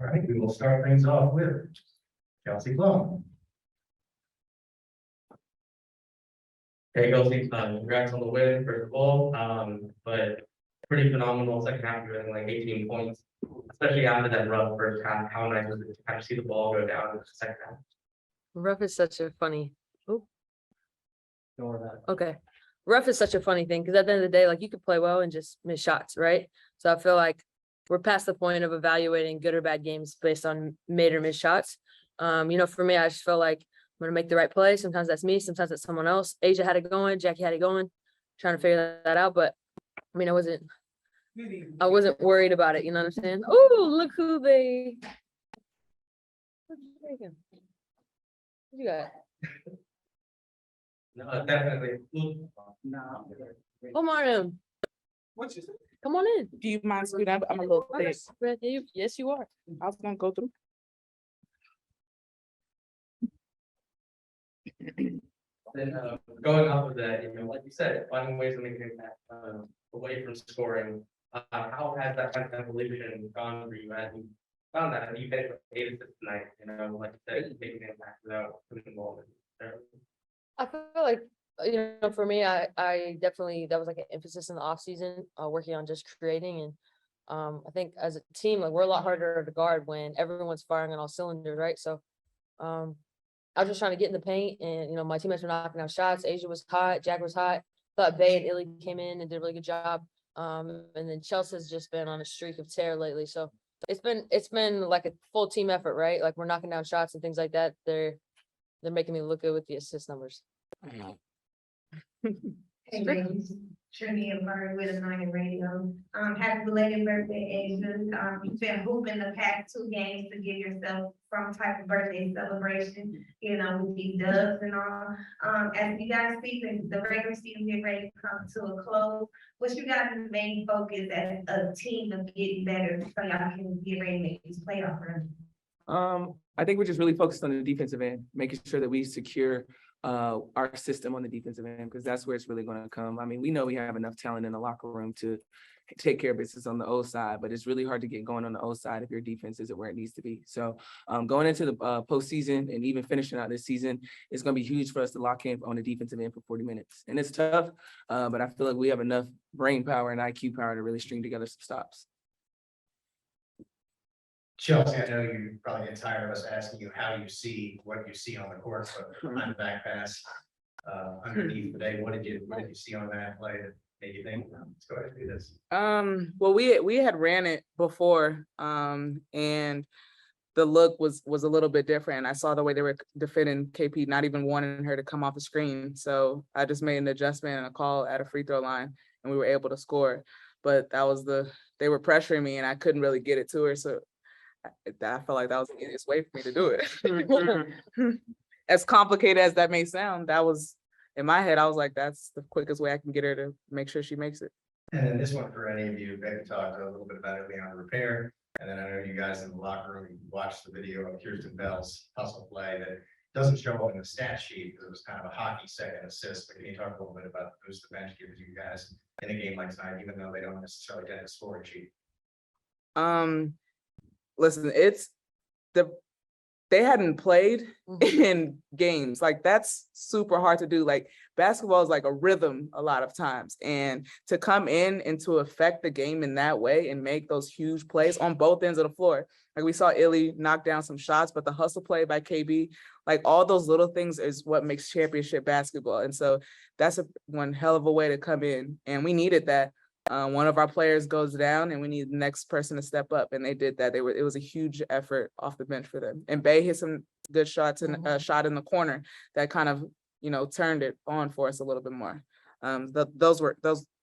All right, we will start things off with Kelsey Plum. Hey, Kelsey, congrats on the win, first of all, but pretty phenomenal second half, you're like 18 points, especially after that rough first half. How nice was it to kind of see the ball go down in the second half? Rough is such a funny. Oh, Ignore that. okay. Rough is such a funny thing because at the end of the day, like you could play well and just miss shots, right? So I feel like we're past the point of evaluating good or bad games based on made or missed shots. For me, I just feel like I'm gonna make the right play. Sometimes that's me, sometimes that's someone else. Asia had it going, Jackie had it going, trying to figure that out. But I mean, I wasn't worried about it. You know what I'm saying? Oh, look who they. What you got? No, definitely. Come on in. What you say? Come on in. Do you mind scooting up? I'm a little thick. Yes, you are. I was gonna go through. Then going off of that, like you said, finding ways to make an impact away from scoring. How has that kind of evolution gone for you as you found that you finished with 8 assists tonight? Like you said, making an impact without putting the ball in there. I feel like, for me, I definitely, that was like an emphasis in the off season, working on just creating. And I think as a team, like we're a lot harder to guard when everyone's firing on all cylinders, right? So I was just trying to get in the paint and, my teammates were knocking out shots. Asia was hot, Jack was hot. Thought Bay and Illy came in and did a really good job. And then Chelsea's just been on a streak of terror lately. So it's been like a full team effort, right? Like we're knocking down shots and things like that. They're making me look good with the assist numbers. Hey, ladies, Trinity and Murray with Annoying Radio. Happy belated birthday, Asia. You've been hooping the past 2 games to give yourself some type of birthday celebration, with these dubs and all. As you guys see, the regular season get ready to come to a close. What's you guys' main focus as a team of getting better so y'all can get ready to make these playoff runs? I think we're just really focused on the defensive end, making sure that we secure our system on the defensive end, because that's where it's really going to come. I mean, we know we have enough talent in the locker room to take care of business on the O side, but it's really hard to get going on the O side if your defense isn't where it needs to be. So going into the postseason and even finishing out this season, it's going to be huge for us to lock in on the defensive end for 40 minutes. And it's tough, but I feel like we have enough brain power and IQ power to really string together some stops. Chelsea, I know you probably get tired of us asking you how you see what you see on the court, but on the back pass underneath today, what did you see on that play that made you think, let's go ahead and do this? Well, we had ran it before, and the look was a little bit different. I saw the way they were defending KP, not even wanting her to come off the screen. So I just made an adjustment and a call at a free throw line, and we were able to score. But that was they were pressuring me, and I couldn't really get it to her. So I felt like that was the easiest way for me to do it. As complicated as that may sound, that was in my head. I was like, that's the quickest way I can get her to make sure she makes it. And then this one for any of you, maybe talked a little bit about it on repair. And then I know you guys in the locker room watched the video of Kirsten Bell's hustle play that doesn't show up in the stat sheet because it was kind of a hockey second assist. But can you talk a little bit about the boost the bench gives you guys in a game like tonight, even though they don't necessarily get a scoring sheet? Listen, they hadn't played in games. Like that's super hard to do. Like basketball is like a rhythm a lot of times. And to come in and to affect the game in that way and make those huge plays on both ends of the floor. Like we saw Illy knock down some shots, but the hustle play by KB, like all those little things is what makes championship basketball. And so that's one hell of a way to come in. And we needed that. One of our players goes down and we need the next person to step up, and they did that. It was a huge effort off the bench for them. And Bay hit some good shots and a shot in the corner that kind of turned it on for us a little bit more. Those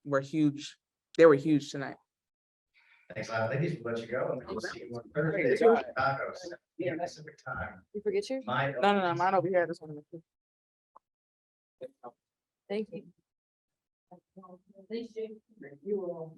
were huge. They were huge tonight. Thanks a lot, ladies. We'll let you go. And we'll see you on Thursday. Tacos. Yeah, Pacific time. You forget yours? No, mine over here. This one. Thank you. Thanks, Jake. You